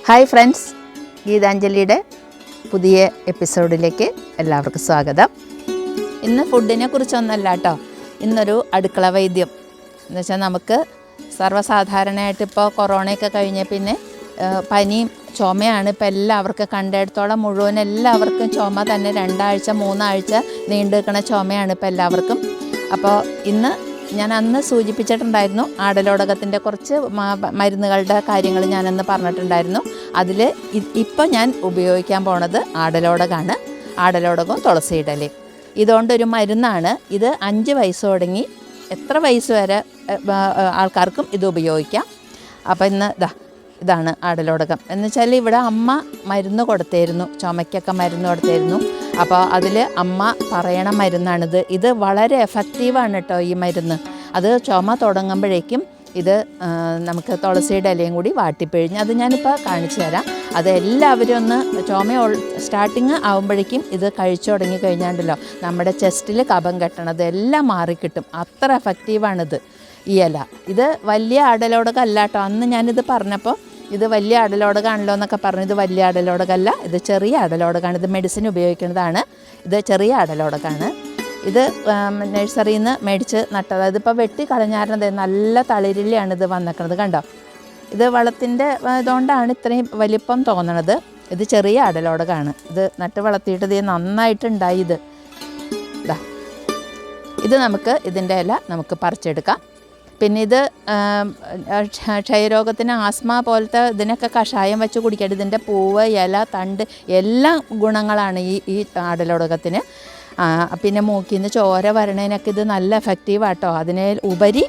Hi friends, ഗീതാഞ്ജലിയുടെ പുതിയ എപ്പിസോഡിലേക്ക് എല്ലാവർക്കും സ്വാഗതം. ഇന്ന് ഫുഡിനെ കുറിച്ചൊന്നല്ല കേട്ടോ, ഇന്നൊരു അടുക്കള വൈദ്യം എന്ന് വെച്ചാൽ നമുക്ക് സർവ്വസാധാരണമായിട്ട് ഇപ്പോൾ കൊറോണയൊക്കെ കഴിഞ്ഞ പിന്നെ പനിയും ചുമയാണ് ഇപ്പോൾ എല്ലാവർക്കും കണ്ടിടത്തോളം മുഴുവൻ എല്ലാവർക്കും ചുമ തന്നെ 2 ആഴ്ച 3 ആഴ്ച നീണ്ടു നിൽക്കുന്ന ചുമയാണ് ഇപ്പോൾ എല്ലാവർക്കും. അപ്പോൾ ഇന്ന് ഞാൻ അന്ന് സൂചിപ്പിച്ചിട്ടുണ്ടായിരുന്നു, ആടലോടകത്തിൻ്റെ കുറച്ച് മരുന്നുകളുടെ കാര്യങ്ങൾ ഞാനന്ന് പറഞ്ഞിട്ടുണ്ടായിരുന്നു. അതിൽ ഇപ്പോൾ ഞാൻ ഉപയോഗിക്കാൻ പോണത് ആടലോടകമാണ്. ആടലോടകവും തുളസിയിടലയും ഇതുകൊണ്ടൊരു മരുന്നാണ്. ഇത് 5 വയസ്സ് തുടങ്ങി എത്ര വയസ്സ് വരെ ആൾക്കാർക്കും ഇത് ഉപയോഗിക്കാം. അപ്പോൾ ഇതാണ് ആടലോടകം എന്ന് വെച്ചാൽ ഇവിടെ അമ്മ മരുന്ന് കൊടുത്തായിരുന്നു, ചുമയ്ക്കൊക്കെ മരുന്ന് കൊടുത്തായിരുന്നു. അപ്പോൾ അതിൽ അമ്മ പറയണ മരുന്നാണിത്. ഇത് വളരെ എഫക്റ്റീവാണ് കേട്ടോ ഈ മരുന്ന്. അത് ചുമ തുടങ്ങുമ്പോഴേക്കും ഇത് നമുക്ക് തുളസിയുടെ ഇലയും കൂടി വാട്ടിപ്പിഴിഞ്ഞ് അത് ഞാനിപ്പോൾ കാണിച്ചു തരാം. അത് എല്ലാവരും ഒന്ന് ചുമ സ്റ്റാർട്ടിങ് ആകുമ്പോഴേക്കും ഇത് കഴിച്ചു തുടങ്ങി കഴിഞ്ഞാണ്ടല്ലോ നമ്മുടെ ചെസ്റ്റിൽ കഫം കെട്ടണത് എല്ലാം മാറിക്കിട്ടും. അത്ര എഫക്റ്റീവാണിത് ഈ ഇല. ഇത് വലിയ ആടലോടകം അല്ല കേട്ടോ. അന്ന് ഞാനിത് പറഞ്ഞപ്പോൾ ഇത് വലിയ ആടലോടകമാണല്ലോ എന്നൊക്കെ പറഞ്ഞു. ഇത് വലിയ ആടലോടകമല്ല, ഇത് ചെറിയ ആടലോടകമാണ്. ഇത് മെഡിസിൻ ഉപയോഗിക്കുന്നതാണ്. ഇത് ചെറിയ ആടലോടകമാണ്. ഇത് നഴ്സറിയിൽ നിന്ന് മേടിച്ച് നട്ടത്. ഇതിപ്പോൾ വെട്ടി കളഞ്ഞായിരുന്നത് നല്ല തളിരിലാണ് ഇത് വന്നിക്കുന്നത്. കണ്ടോ, ഇത് വളത്തിൻ്റെ ഇതുകൊണ്ടാണ് ഇത്രയും വലിപ്പം തോന്നണത്. ഇത് ചെറിയ ആടലോടകമാണ്. ഇത് നട്ട് വളർത്തിയിട്ട് ഇത് നന്നായിട്ടുണ്ടായി. ഇത് നമുക്ക് ഇതിൻ്റെ ഇല നമുക്ക് പറിച്ചെടുക്കാം. പിന്നെ ഇത് ക്ഷയരോഗത്തിന്, ആസ്മ പോലത്തെ ഇതിനൊക്കെ കഷായം വെച്ച് കുടിക്കാം. ഇതിൻ്റെ പൂവ്, ഇല, തണ്ട് എല്ലാം ഗുണങ്ങളാണ് ഈ ആടലോടകത്തിന്. പിന്നെ മൂക്കിൽ നിന്ന് ചോര വരണതിനൊക്കെ ഇത് നല്ല എഫക്റ്റീവാട്ടോ. അതിനെ ഉപരി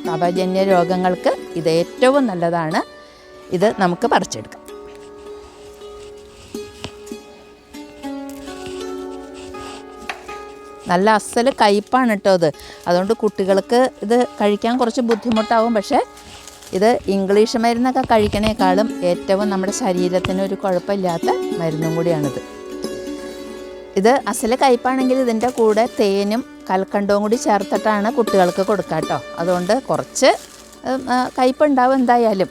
കഫജന്യ രോഗങ്ങൾക്ക് ഇത് ഏറ്റവും നല്ലതാണ്. ഇത് നമുക്ക് പറിച്ചെടുക്കാം. നല്ല അസൽ കയ്പ്പാണ് കേട്ടോ ഇത്. അതുകൊണ്ട് കുട്ടികൾക്ക് ഇത് കഴിക്കാൻ കുറച്ച് ബുദ്ധിമുട്ടാവും. പക്ഷേ ഇത് ഇംഗ്ലീഷ് മരുന്നൊക്കെ കഴിക്കണേക്കാളും ഏറ്റവും നമ്മുടെ ശരീരത്തിന് ഒരു കുഴപ്പമില്ലാത്ത മരുന്നും കൂടിയാണിത്. ഇത് അസൽ കയ്പ്പാണെങ്കിൽ ഇതിൻ്റെ കൂടെ തേനും കൽക്കണ്ടവും കൂടി ചേർത്തിട്ടാണ് കുട്ടികൾക്ക് കൊടുക്കുക കേട്ടോ. അതുകൊണ്ട് കുറച്ച് കയ്പ്പുണ്ടാവും എന്തായാലും.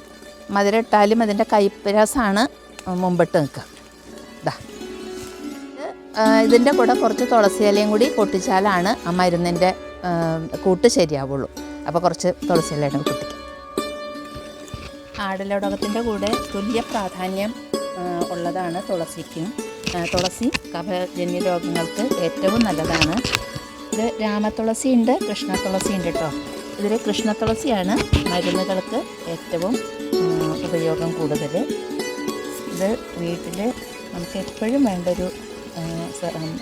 മധുരം ഇട്ടാലും അതിൻ്റെ കയ്പ്പ് രസമാണ് മുമ്പിട്ട് നിൽക്കുക. ഇതിൻ്റെ കൂടെ കുറച്ച് തുളസി ഇലയും കൂടി പൊട്ടിച്ചാലാണ് ആ മരുന്നിൻ്റെ കൂട്ട് ശരിയാവുള്ളൂ. അപ്പോൾ കുറച്ച് തുളസി ഇലയും പൊട്ടിക്കാം. ആടലോടകത്തിൻ്റെ കൂടെ തുല്യ പ്രാധാന്യം ഉള്ളതാണ് തുളസിക്കും. തുളസി കഫജന്യ രോഗങ്ങൾക്ക് ഏറ്റവും നല്ലതാണ്. ഇത് രാമതുളസി ഉണ്ട്, കൃഷ്ണതുളസി ഉണ്ട് കേട്ടോ. ഇതിൽ കൃഷ്ണതുളസിയാണ് മരുന്നുകൾക്ക് ഏറ്റവും ഉപയോഗം കൂടുതൽ. ഇത് വീട്ടിൽ നമുക്ക് എപ്പോഴും വേണ്ടൊരു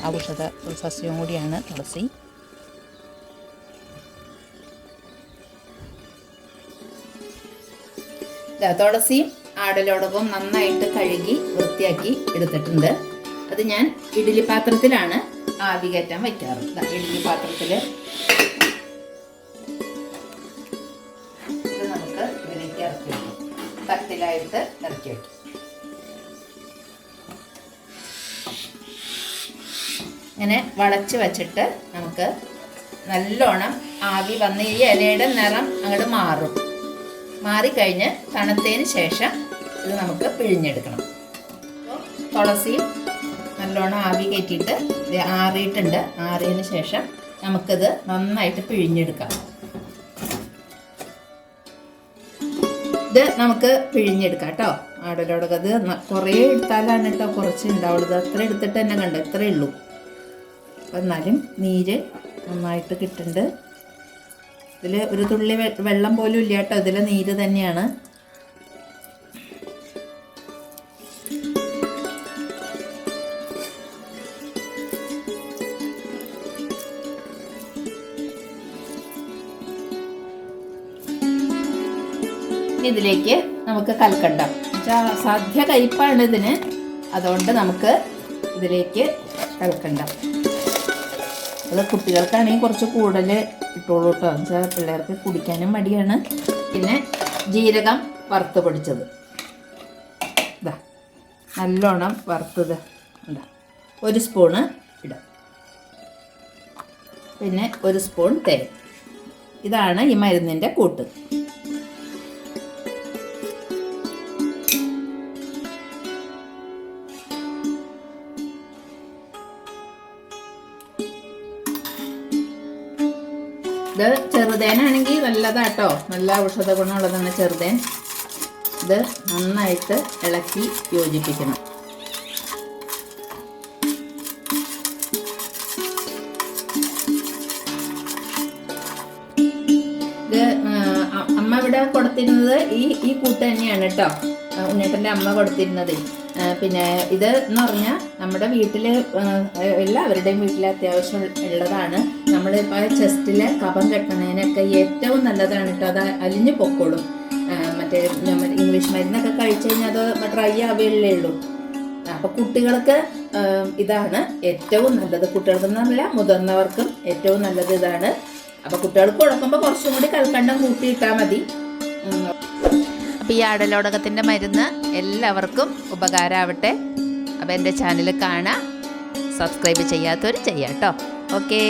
ഔഷധ സസ്യവും കൂടിയാണ് തുളസി. തുളസിയും ആടലോടകവും നന്നായിട്ട് കഴുകി വൃത്തിയാക്കി എടുത്തിട്ടുണ്ട്. അത് ഞാൻ ഇഡ്ഡലി പാത്രത്തിലാണ് ആവി കയറ്റാൻ വയ്ക്കാറ്. ഇഡ്ഡലി പാത്രത്തിൽ ഇത് നമുക്ക് ഇതിലേക്ക് ഇറക്കി വയ്ക്കും. തട്ടിലായിട്ട് ഇറക്കി വയ്ക്കും. ഇങ്ങനെ വളച്ച് വച്ചിട്ട് നമുക്ക് നല്ലോണം ആവി വന്ന് ഈ ഇലയുടെ നിറം അങ്ങോട്ട് മാറും. മാറിക്കഴിഞ്ഞ് തണുത്തതിന് ശേഷം ഇത് നമുക്ക് പിഴിഞ്ഞെടുക്കണം. അപ്പോൾ തുളസി നല്ലോണം ആവി കയറ്റിയിട്ട് ആറിയിട്ടുണ്ട്. ആറിയതിന് ശേഷം നമുക്കിത് നന്നായിട്ട് പിഴിഞ്ഞെടുക്കാം. ഇത് നമുക്ക് പിഴിഞ്ഞെടുക്കാം കേട്ടോ. ആടലോടകം ഇത് കുറേ എടുത്താലാണ് കേട്ടോ കുറച്ച് ഉണ്ടാവുള്ളത്. അത്ര എടുത്തിട്ട് തന്നെ കണ്ടോ, ഇത്രയേ ഉള്ളൂ. എന്നാലും നീര് നന്നായിട്ട് കിട്ടുന്നുണ്ട്. ഇതിൽ ഒരു തുള്ളി വെള്ളം പോലും ഇല്ല കേട്ടോ. ഇതിൽ നീര് തന്നെയാണ്. ഇതിലേക്ക് നമുക്ക് കൽക്കണ്ടം സദ്യ കയ്പ്പാണ് ഇതിന്. അതുകൊണ്ട് നമുക്ക് ഇതിലേക്ക് കൽക്കണ്ടം. അത് കുട്ടികൾക്കാണെങ്കിൽ കുറച്ച് കൂടുതൽ ഇട്ടോളൂ കേട്ടോ. എന്ന് വെച്ചാൽ പിള്ളേർക്ക് കുടിക്കാനും മടിയാണ്. പിന്നെ ജീരകം വറുത്ത് പൊടിച്ചത് നല്ലോണം വറുത്തത് 1 സ്പൂണ് ഇടാം. പിന്നെ 1 സ്പൂൺ തേൻ. ഇതാണ് ഈ മരുന്നിൻ്റെ കൂട്ട്. ഇത് ചെറുതേനാണെങ്കിൽ നല്ലതാട്ടോ, നല്ല ഔഷധ ഗുണമുള്ളതാണ് ചെറുതേൻ. ഇത് നന്നായിട്ട് ഇളക്കി യോജിപ്പിക്കണം. ഇത് അമ്മ ഇവിടെ കൊടുത്തിരുന്നത് ഈ കൂട്ട് തന്നെയാണ് കേട്ടോ, ഉണ്ണേട്ടൻ്റെ അമ്മ കൊടുത്തിരുന്നത്. പിന്നെ ഇത് എന്ന് പറഞ്ഞാൽ നമ്മുടെ വീട്ടിൽ എല്ലാവരുടെയും വീട്ടിൽ അത്യാവശ്യം ഉള്ളതാണ്. നമ്മളിപ്പോൾ ചെസ്റ്റിലെ കഫം കെട്ടണതിനൊക്കെ ഏറ്റവും നല്ലതാണ് കേട്ടോ. അത് അലിഞ്ഞു പൊക്കോളും. മറ്റേ ഇംഗ്ലീഷ് മരുന്നൊക്കെ കഴിച്ചു കഴിഞ്ഞാൽ അത് ഡ്രൈ ആവുകയല്ലേ ഉള്ളൂ. അപ്പോൾ കുട്ടികൾക്ക് ഇതാണ് ഏറ്റവും നല്ലത്. കുട്ടികൾക്കെന്നല്ല, മുതിർന്നവർക്കും ഏറ്റവും നല്ലത് ഇതാണ്. അപ്പോൾ കുട്ടികൾക്ക് കൊടുക്കുമ്പോൾ കുറച്ചും കൂടി കൽക്കണ്ടം കൂട്ടിയിട്ടാൽ മതി. അപ്പോൾ ഈ ആടലോടകത്തിൻ്റെ മരുന്ന് എല്ലാവർക്കും ഉപകാരമാവട്ടെ. അപ്പോൾ എൻ്റെ ചാനൽ കാണാം, സബ്സ്ക്രൈബ് ചെയ്യാത്തവർ ചെയ്യാം കേട്ടോ. ഓക്കേ.